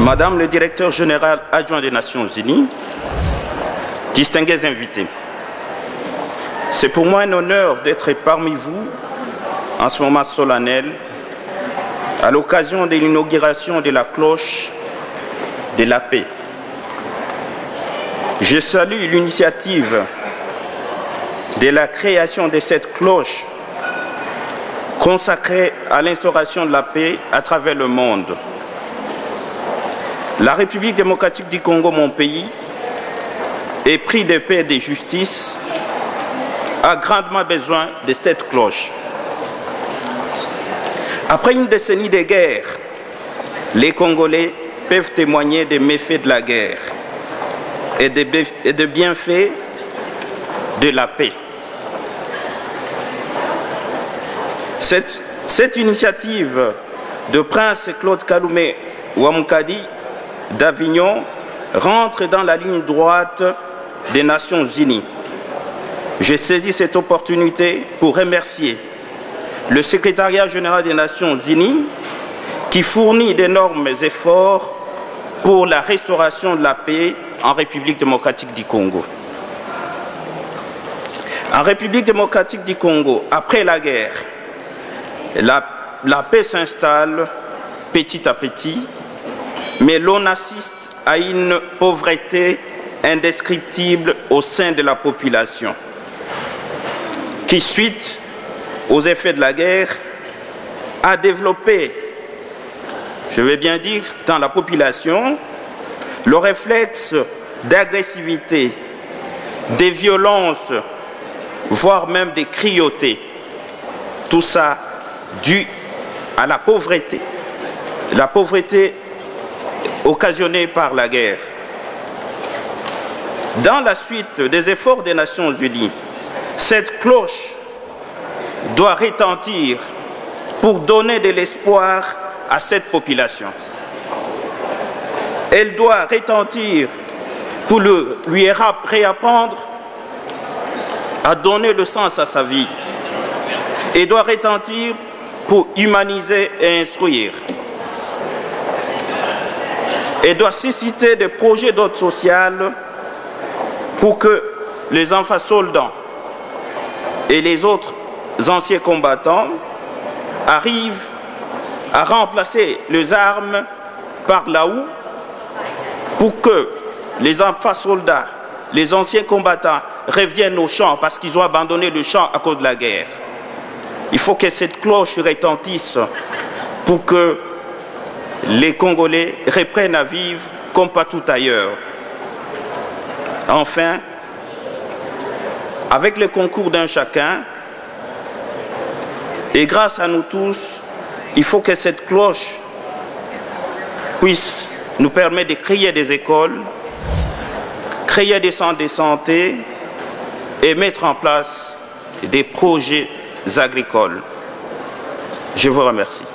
Madame le directeur général adjoint des Nations Unies, distingués invités, c'est pour moi un honneur d'être parmi vous en ce moment solennel à l'occasion de l'inauguration de la cloche de la paix. Je salue l'initiative de la création de cette cloche consacrée à l'instauration de la paix à travers le monde. La République démocratique du Congo, mon pays, épris de paix et de justice, a grandement besoin de cette cloche. Après une décennie de guerre, les Congolais peuvent témoigner des méfaits de la guerre et des bienfaits de la paix. Cette initiative de Prince Claude Kaloumé Ouamoucadi d'Avignon rentre dans la ligne droite des Nations Unies. J'ai saisi cette opportunité pour remercier le secrétariat général des Nations Unies qui fournit d'énormes efforts pour la restauration de la paix en République démocratique du Congo. En République démocratique du Congo, après la guerre, la paix s'installe petit à petit, mais l'on assiste à une pauvreté indescriptible au sein de la population, qui, suite aux effets de la guerre, a développé, je vais bien dire, dans la population, le réflexe d'agressivité, des violences, voire même des cruautés. Tout ça dû à la pauvreté occasionnée par la guerre. Dans la suite des efforts des Nations Unies, cette cloche doit retentir pour donner de l'espoir à cette population. Elle doit retentir pour lui réapprendre à donner le sens à sa vie. Elle doit retentir pour humaniser et instruire. Elle doit susciter des projets d'ordre social pour que les enfants soldats et les autres anciens combattants arrivent à remplacer les armes par la houe pour que les enfants soldats, les anciens combattants reviennent au champ parce qu'ils ont abandonné le champ à cause de la guerre. Il faut que cette cloche retentisse pour que les Congolais reprennent à vivre comme partout ailleurs. Enfin, avec le concours d'un chacun, et grâce à nous tous, il faut que cette cloche puisse nous permettre de créer des écoles, créer des centres de santé et mettre en place des projets agricoles. Je vous remercie.